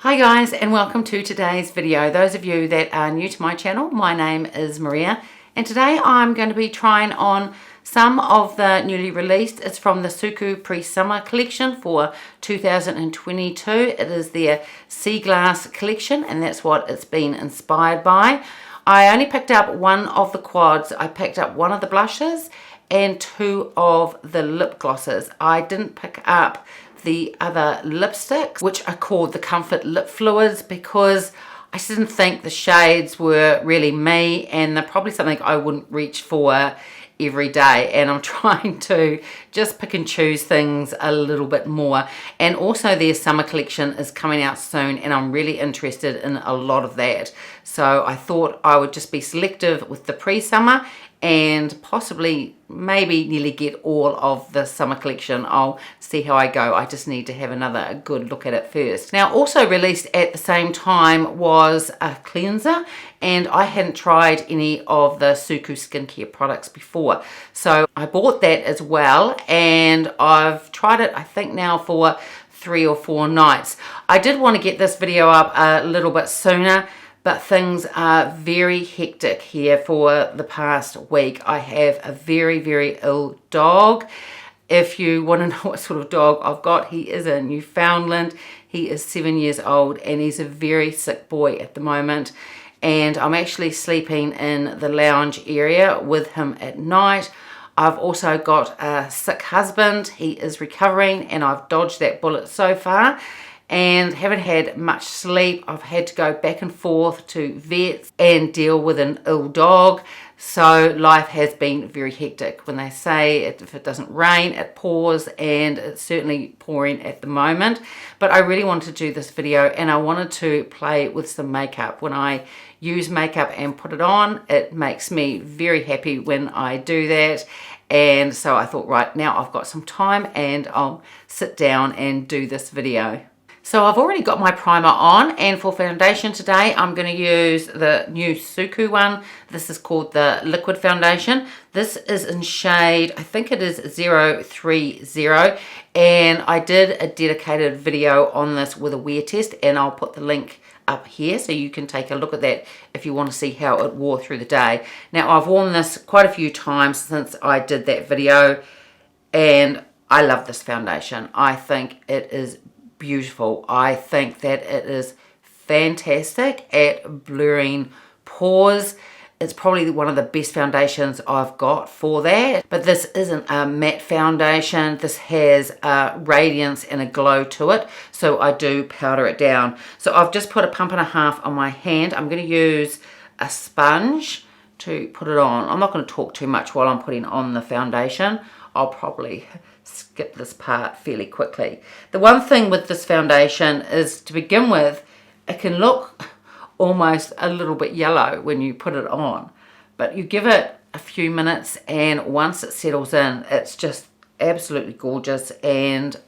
Hi guys, and welcome to today's video. Those of you that are new to my channel, my name is Maria, and today I'm going to be trying on some of the newly released. It's from the SUQQU Pre-Summer collection for 2022. It is their Sea Glass collection, and that's what it's been inspired by. I only picked up one of the quads. I picked up one of the blushes and two of the lip glosses. I didn't pick up the other lipsticks, which are called the Comfort Lip Fluids, because I just didn't think the shades were really me, and they're probably something I wouldn't reach for every day, and I'm trying to just pick and choose things a little bit more. And also their summer collection is coming out soon, and I'm really interested in a lot of that, so I thought I would just be selective with the pre-summer and possibly maybe nearly get all of the summer collection. I'll see how I go. I just need to have another good look at it first. Now, also released at the same time was a cleanser, and I hadn't tried any of the SUQQU skincare products before, so I bought that as well, and I've tried it I think now for 3 or 4 nights. I did want to get this video up a little bit sooner, but things are very hectic here for the past week. I have a very, very ill dog. If you want to know what sort of dog I've got, he is a Newfoundland. He is 7 years old, and he's a very sick boy at the moment. And I'm actually sleeping in the lounge area with him at night. I've also got a sick husband. He is recovering, and I've dodged that bullet so far, and haven't had much sleep. I've had to go back and forth to vets and deal with an ill dog, so life has been very hectic. When they say if it doesn't rain, it pours, and it's certainly pouring at the moment. But I really wanted to do this video, and I wanted to play with some makeup. When I use makeup and put it on, it makes me very happy when I do that. And so I thought, right, now I've got some time and I'll sit down and do this video. So I've already got my primer on, and for foundation today I'm going to use the new SUQQU one. This is called the Liquid Foundation. This is in shade, I think it is 030, and I did a dedicated video on this with a wear test, and I'll put the link up here so you can take a look at that if you want to see how it wore through the day. Now, I've worn this quite a few times since I did that video, and I love this foundation. I think it is beautiful. I think that it is fantastic at blurring pores. It's probably one of the best foundations I've got for that. But this isn't a matte foundation. This has a radiance and a glow to it, so I do powder it down. So I've just put a pump and a half on my hand. I'm going to use a sponge to put it on. I'm not going to talk too much while I'm putting on the foundation. I'll probably skip this part fairly quickly. The one thing with this foundation is, to begin with, it can look almost a little bit yellow when you put it on, but you give it a few minutes, and once it settles in, it's just absolutely gorgeous, and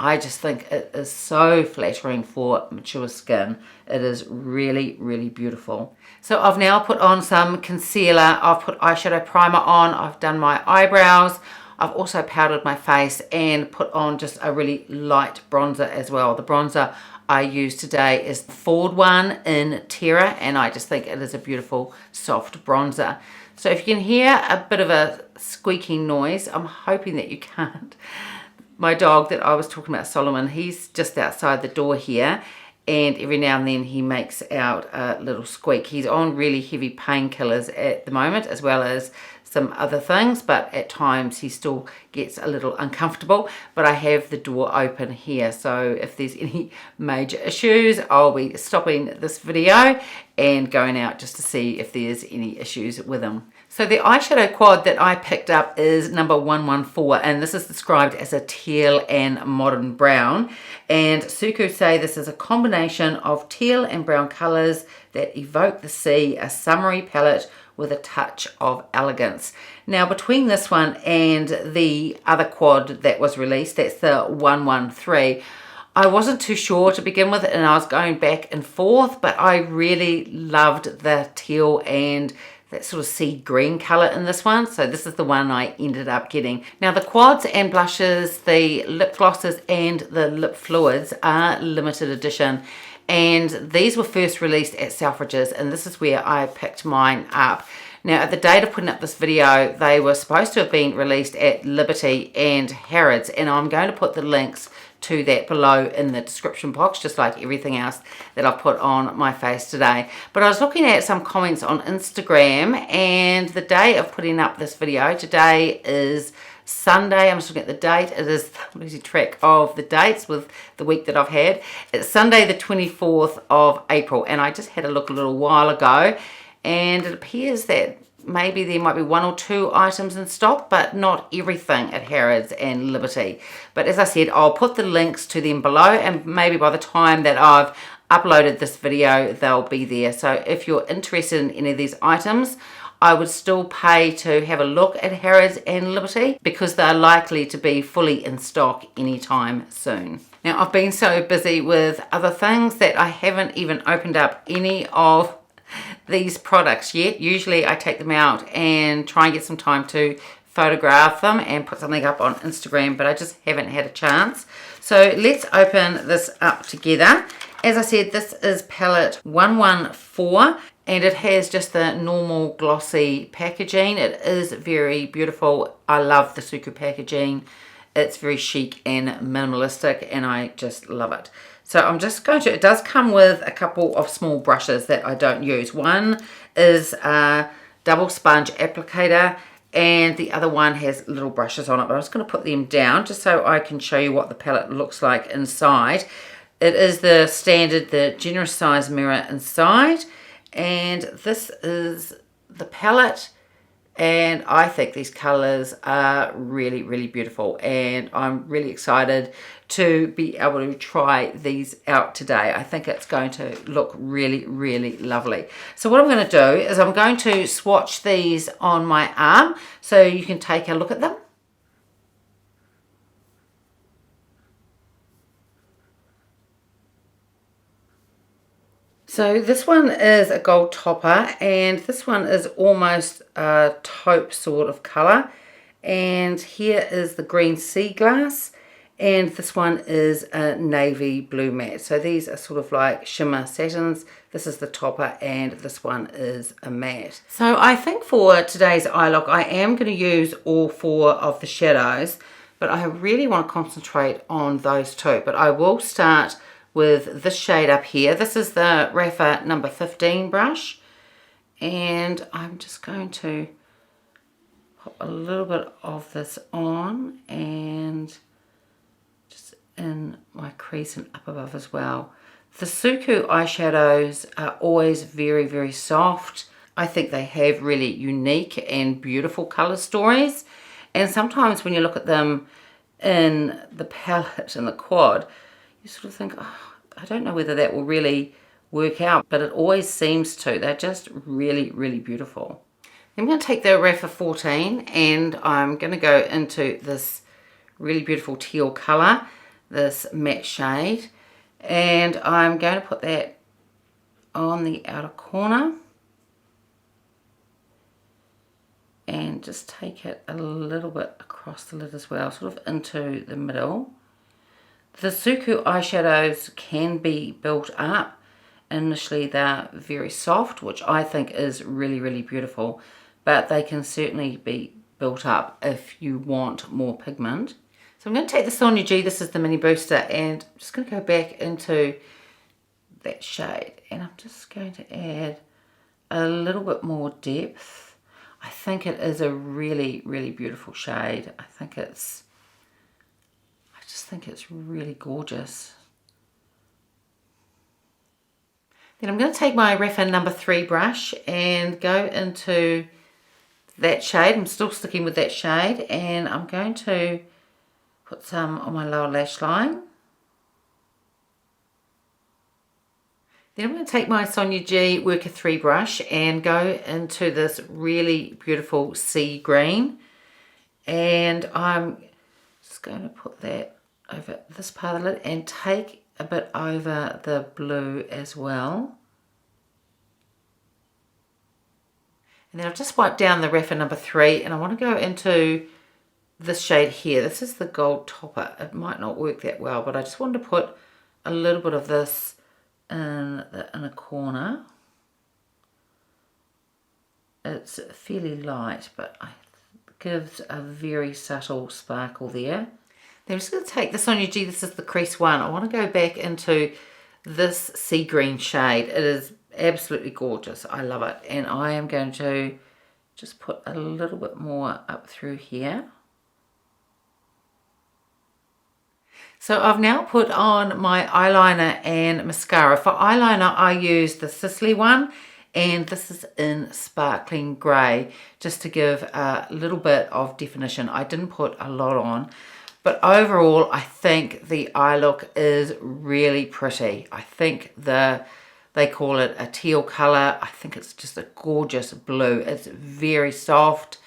I just think it is so flattering for mature skin. It is really, really beautiful. So I've now put on some concealer. I've put eyeshadow primer on. I've done my eyebrows. I've also powdered my face and put on just a really light bronzer as well. The bronzer I use today is the Ford one in Tirau, and I just think it is a beautiful soft bronzer. So if you can hear a bit of a squeaking noise, I'm hoping that you can't. My dog that I was talking about, Solomon, he's just outside the door here, and every now and then he makes out a little squeak. He's on really heavy painkillers at the moment, as well as some other things, but at times he still gets a little uncomfortable. But I have the door open here, so if there's any major issues, I'll be stopping this video and going out just to see if there's any issues with him. So the eyeshadow quad that I picked up is number 114, and this is described as a teal and modern brown. And SUQQU say this is a combination of teal and brown colors that evoke the sea, a summery palette with a touch of elegance. Now, between this one and the other quad that was released, that's the 113, I wasn't too sure to begin with, and I was going back and forth, but I really loved the teal and that sort of sea green color in this one, so this is the one I ended up getting. Now, the quads and blushes, the lip glosses and the lip fluids are limited edition, and these were first released at Selfridges, and this is where I picked mine up. Now, at the date of putting up this video, they were supposed to have been released at Liberty and Harrods, and I'm going to put the links to that below in the description box, just like everything else that I've put on my face today. But I was looking at some comments on Instagram, and the day of putting up this video, today is Sunday. I'm just looking at the date. It is, I'm losing track of the dates with the week that I've had. It's Sunday the 24th of April, and I just had a look a little while ago, and it appears that maybe there might be 1 or 2 items in stock, but not everything at Harrods and Liberty. But as I said, I'll put the links to them below, and maybe by the time that I've uploaded this video, they'll be there. So if you're interested in any of these items, I would still pay to have a look at Harrods and Liberty, because they're likely to be fully in stock anytime soon. Now, I've been so busy with other things that I haven't even opened up any of these products yet. Usually I take them out and try and get some time to photograph them and put something up on Instagram, but I just haven't had a chance. So let's open this up together. As I said, this is palette 114, and it has just the normal glossy packaging. It is very beautiful. I love the SUQQU packaging. It's very chic and minimalistic, and I just love it. So I'm just going to, it does come with a couple of small brushes that I don't use. One is a double sponge applicator, and the other one has little brushes on it, but I'm just going to put them down just so I can show you what the palette looks like inside. It is the standard, the generous size mirror inside, and this is the palette. And I think these colors are really, really beautiful, and I'm really excited to be able to try these out today. I think it's going to look really, really lovely. So what I'm going to do is I'm going to swatch these on my arm so you can take a look at them. So this one is a gold topper, and this one is almost a taupe sort of colour. And here is the green sea glass, and this one is a navy blue matte. So these are sort of like shimmer satins. This is the topper, and this one is a matte. So I think for today's eye look, I am going to use all 4 of the shadows, but I really want to concentrate on those 2. But I will start with this shade up here. This is the Rapha number 15 brush, and I'm just going to pop a little bit of this on, and just in my crease and up above as well. The SUQQU eyeshadows are always very, very soft. I think they have really unique and beautiful color stories, and sometimes when you look at them in the palette and the quad, you sort of think, oh, I don't know whether that will really work out, but it always seems to. They're just really, really beautiful. I'm going to take the Rapha 14, and I'm going to go into this really beautiful teal colour, this matte shade, and I'm going to put that on the outer corner and just take it a little bit across the lid as well, sort of into the middle. The SUQQU eyeshadows can be built up. Initially they're very soft, which I think is really, really beautiful, but they can certainly be built up if you want more pigment. So I'm going to take the Sonia G, this is the mini booster, and I'm just going to go back into that shade, and I'm just going to add a little bit more depth. I think it is a really, really beautiful shade. I just think it's really gorgeous. Then I'm going to take my Rapha number 3 brush and go into that shade. I'm still sticking with that shade, and I'm going to put some on my lower lash line. Then I'm going to take my Sonia G Worker 3 brush and go into this really beautiful sea green, and I'm just going to put that over this part of the lid and take a bit over the blue as well. And then I've just wiped down the Rapha number 3, and I want to go into this shade here. This is the gold topper. It might not work that well, but I just wanted to put a little bit of this in the inner corner. It's fairly light, but it gives a very subtle sparkle there. Then I'm just going to take this on your G. This is the crease one. I want to go back into this sea green shade. It is absolutely gorgeous. I love it. And I am going to just put a little bit more up through here. So I've now put on my eyeliner and mascara. For eyeliner, I use the SUQQU one, and this is in sparkling grey, just to give a little bit of definition. I didn't put a lot on, but overall I think the eye look is really pretty. I think they call it a teal colour. I think it's just a gorgeous blue. It's very soft,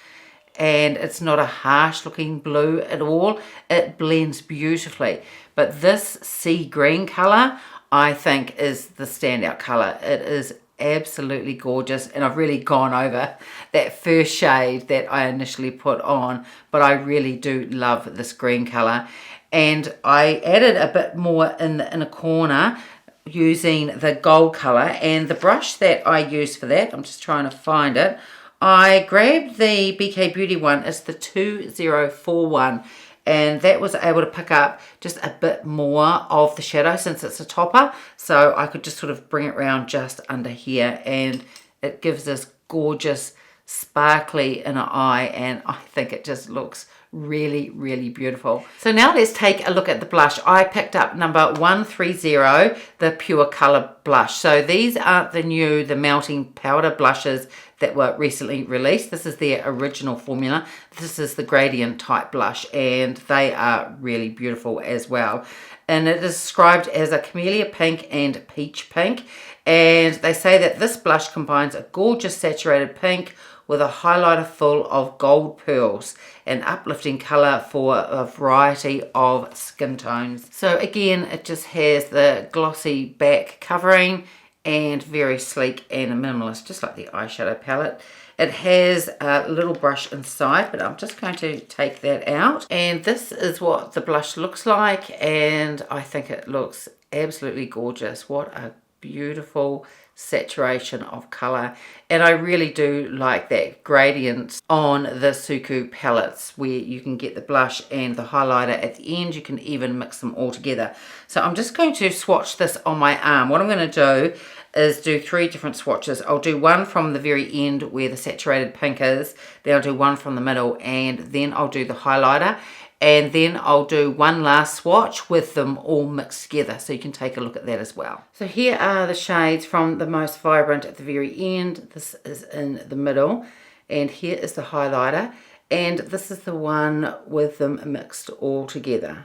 and it's not a harsh looking blue at all. It blends beautifully. But this sea green colour, I think, is the standout colour. It is absolutely gorgeous, and I've really gone over that first shade that I initially put on, but I really do love this green colour. And I added a bit more in the inner corner using the gold colour, and the brush that I use for that, I'm just trying to find it, I grabbed the BK Beauty one. It's the 2041, and that was able to pick up just a bit more of the shadow since it's a topper, so I could just sort of bring it around just under here, and it gives this gorgeous sparkly inner eye, and I think it just looks really, really beautiful. So now let's take a look at the blush. I picked up number 130, the Pure Colour blush. So these are the melting powder blushes that were recently released. This is their original formula. This is the gradient type blush, and they are really beautiful as well. And it is described as a camellia pink and peach pink, and they say that this blush combines a gorgeous saturated pink with a highlighter full of gold pearls, an uplifting colour for a variety of skin tones. So again, it just has the glossy back covering and very sleek and minimalist, just like the eyeshadow palette. It has a little brush inside, but I'm just going to take that out. And this is what the blush looks like, and I think it looks absolutely gorgeous. What a beautiful saturation of color, and I really do like that gradient on the SUQQU palettes, where you can get the blush and the highlighter at the end. You can even mix them all together. So I'm just going to swatch this on my arm. What I'm going to do is do 3 different swatches. I'll do one from the very end where the saturated pink is, then I'll do one from the middle, and then I'll do the highlighter, and then I'll do one last swatch with them all mixed together, so you can take a look at that as well. So here are the shades from the most vibrant at the very end. This is in the middle, and here is the highlighter, and this is the one with them mixed all together.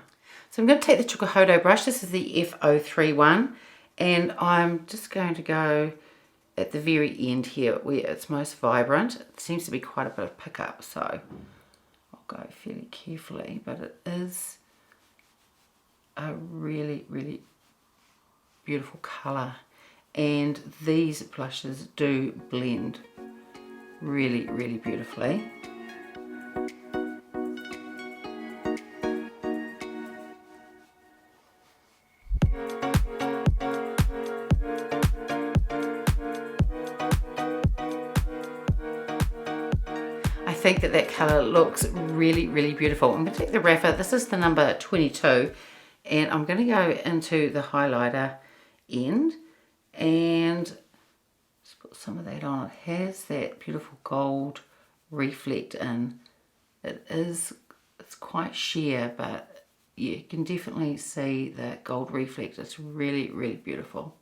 So I'm going to take the SUQQU brush. This is the F031, and I'm just going to go at the very end here where it's most vibrant. It seems to be quite a bit of pickup, so go fairly carefully, but it is a really, really beautiful colour, and these blushes do blend really, really beautifully. I think that colour looks really, really beautiful. I'm going to take the Rapper. This is the number 22, and I'm going to go into the highlighter end and just put some of that on. It has that beautiful gold reflect in. It's quite sheer, but you can definitely see that gold reflect. It's really, really beautiful.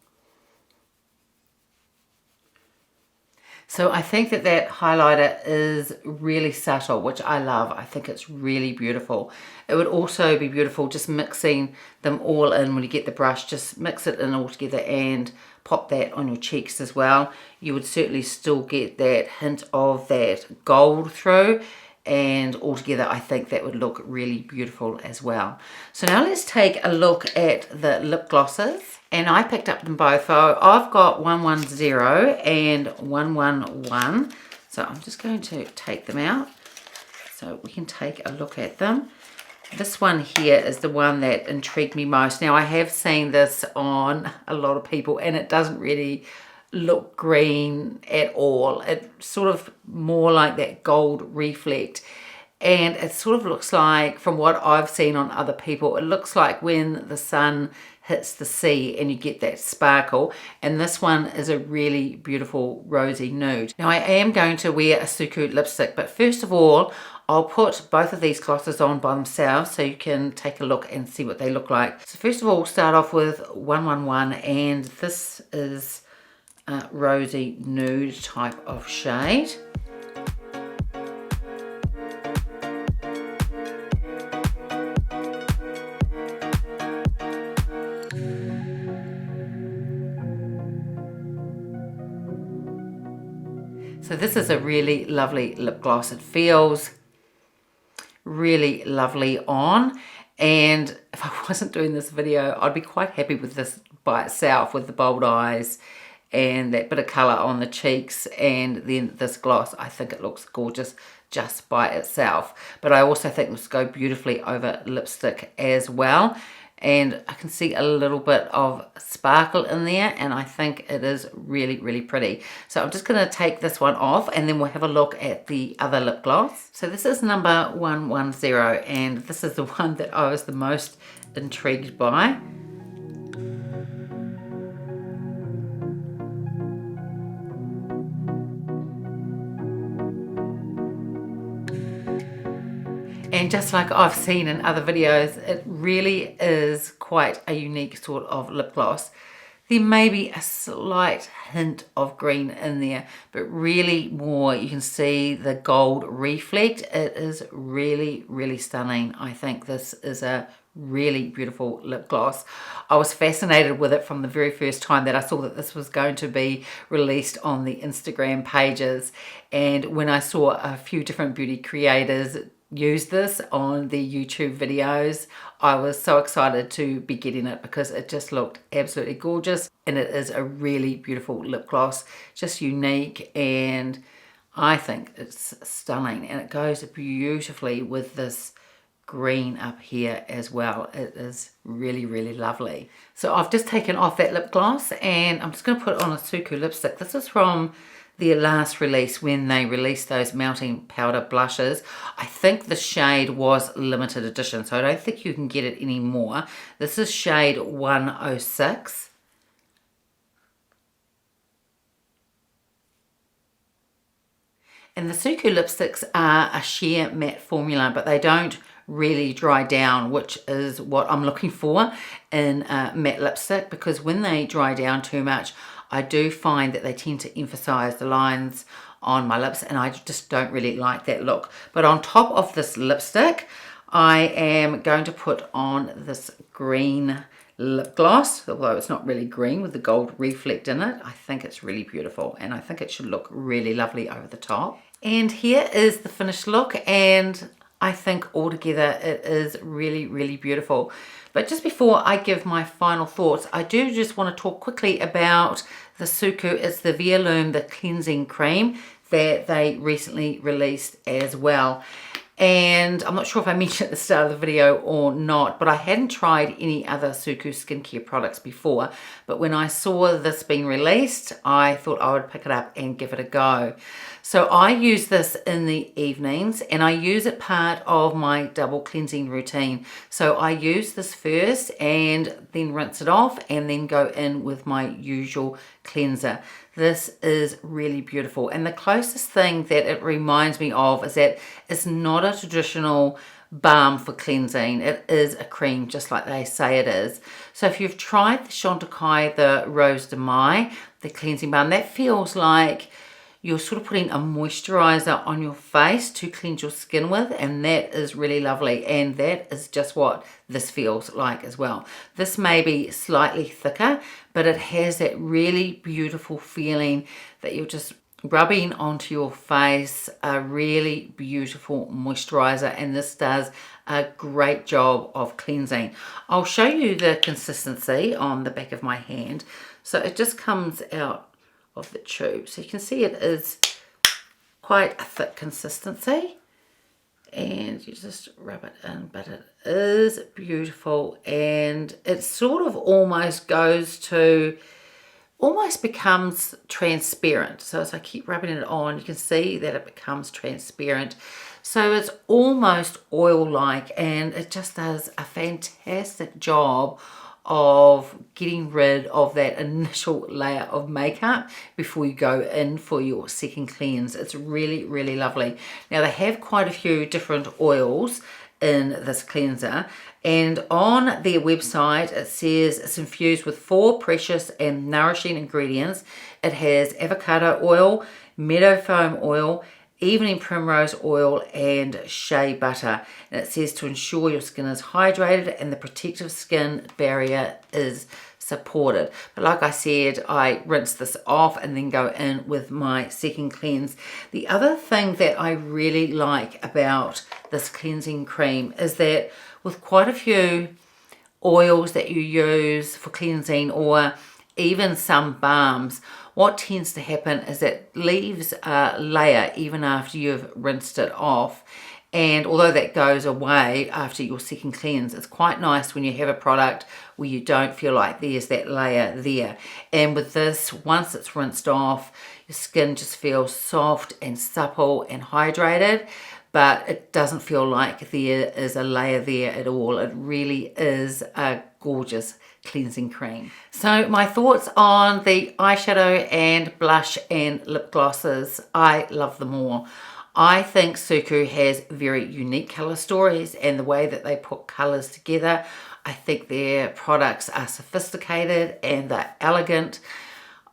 So I think that highlighter is really subtle, which I love. I think it's really beautiful. It would also be beautiful just mixing them all in when you get the brush. Just mix it in all together and pop that on your cheeks as well. You would certainly still get that hint of that gold through, and altogether I think that would look really beautiful as well. So now let's take a look at the lip glosses. And I picked up them both. So I've got 110 and 111. So I'm just going to take them out so we can take a look at them. This one here is the one that intrigued me most. Now, I have seen this on a lot of people and it doesn't really look green at all. It's sort of more like that gold reflect. And it sort of looks like, from what I've seen on other people, it looks like when the sun hits the sea and you get that sparkle. And this one is a really beautiful rosy nude. Now, I am going to wear a SUQQU lipstick, but first of all, I'll put both of these glosses on by themselves so you can take a look and see what they look like. So first of all, we'll start off with 111, and this is a rosy nude type of shade. So this is a really lovely lip gloss. It feels really lovely on, and if I wasn't doing this video, I'd be quite happy with this by itself, with the bold eyes and that bit of colour on the cheeks, and then this gloss. I think it looks gorgeous just by itself, but I also think this will go beautifully over lipstick as well. And I can see a little bit of sparkle in there, and I think it is really, really pretty. So I'm just going to take this one off, and then we'll have a look at the other lip gloss. So this is number 110, and this is the one that I was the most intrigued by. And just like I've seen in other videos, it really is quite a unique sort of lip gloss. There may be a slight hint of green in there, but really more, you can see the gold reflect. It is really, really stunning. I think this is a really beautiful lip gloss. I was fascinated with it from the very first time that I saw that this was going to be released on the Instagram pages. And when I saw a few different beauty creators use this on the YouTube videos, I was so excited to be getting it because it just looked absolutely gorgeous, and it is a really beautiful lip gloss, just unique, and I think it's stunning, and it goes beautifully with this green up here as well. It is really, really lovely. So I've just taken off that lip gloss and I'm just going to put on a SUQQU lipstick. This is from their last release when they released those melting powder blushes. I think the shade was limited edition, so I don't think you can get it anymore. This is shade 106. And the SUQQU lipsticks are a sheer matte formula, but they don't really dry down, which is what I'm looking for in a matte lipstick, because when they dry down too much, I do find that they tend to emphasize the lines on my lips, and I just don't really like that look. But on top of this lipstick, I am going to put on this green lip gloss, although it's not really green with the gold reflect in it. I think it's really beautiful, and I think it should look really lovely over the top. And here is the finished look, and I think altogether it is really, really beautiful. But just before I give my final thoughts, I do just want to talk quickly about the SUQQU. It's the Vialume, the cleansing cream that they recently released as well. And I'm not sure if I mentioned at the start of the video or not, but I hadn't tried any other SUQQU skincare products before. But when I saw this being released, I thought I would pick it up and give it a go. So I use this in the evenings, and I use it part of my double cleansing routine. So I use this first and then rinse it off and then go in with my usual cleanser. This is really beautiful, and the closest thing that it reminds me of is that it's not a traditional balm for cleansing. It is a cream, just like they say it is. So if you've tried the Chantecaille, the Rose de Mai, the cleansing balm, that feels like you're sort of putting a moisturizer on your face to cleanse your skin with, and that is really lovely, and that is just what this feels like as well. This may be slightly thicker, but it has that really beautiful feeling that you're just rubbing onto your face, a really beautiful moisturizer, and this does a great job of cleansing. I'll show you the consistency on the back of my hand. So it just comes out of the tube, so you can see it is quite a thick consistency, and you just rub it in, but it is beautiful, and it sort of almost goes to, almost becomes transparent. So as I keep rubbing it on, you can see that it becomes transparent. So it's almost oil-like, and it just does a fantastic job of getting rid of that initial layer of makeup before you go in for your second cleanse. It's really, really lovely. Now they have quite a few different oils in this cleanser, and on their website it says it's infused with 4 precious and nourishing ingredients. It has avocado oil, meadow foam oil, evening primrose oil, and shea butter, and it says to ensure your skin is hydrated and the protective skin barrier is supported. But like I said, I rinse this off and then go in with my second cleanse. The other thing that I really like about this cleansing cream is that with quite a few oils that you use for cleansing, or even some balms, what tends to happen is it leaves a layer even after you've rinsed it off. And although that goes away after your second cleanse, it's quite nice when you have a product where you don't feel like there's that layer there. And with this, once it's rinsed off, your skin just feels soft and supple and hydrated, but it doesn't feel like there is a layer there at all. It really is a gorgeous cleansing cream. So my thoughts on the eyeshadow and blush and lip glosses, I love them all. I think SUQQU has very unique colour stories, and the way that they put colours together, I think their products are sophisticated and they're elegant.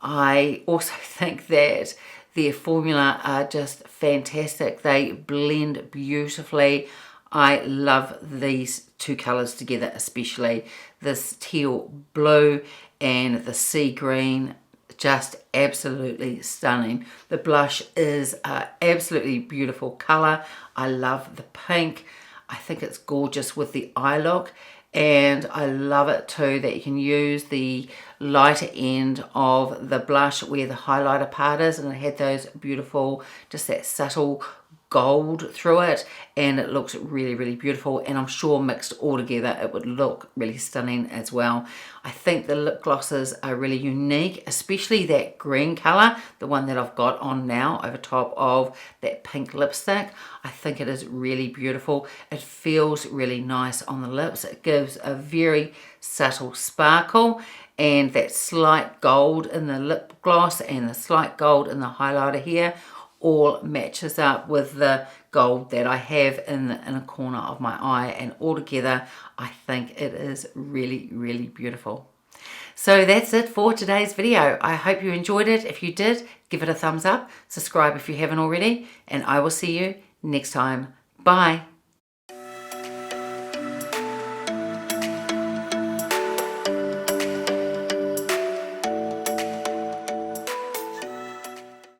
I also think that their formula are just fantastic. They blend beautifully. I love these 2 colours together, especially this teal blue and the sea green. Just absolutely stunning. The blush is an absolutely beautiful colour. I love the pink. I think it's gorgeous with the eye look, and I love it too that you can use the lighter end of the blush where the highlighter part is, and it had those beautiful, just that subtle gold through it, and it looks really, really beautiful, and I'm sure mixed all together it would look really stunning as well. I think the lip glosses are really unique, especially that green colour, the one that I've got on now over top of that pink lipstick. I think it is really beautiful. It feels really nice on the lips. It gives a very subtle sparkle, and that slight gold in the lip gloss and the slight gold in the highlighter here all matches up with the gold that I have in the inner corner of my eye, and altogether I think it is really, really beautiful. So that's it for today's video. I hope you enjoyed it. If you did, give it a thumbs up, subscribe if you haven't already, and I will see you next time. Bye.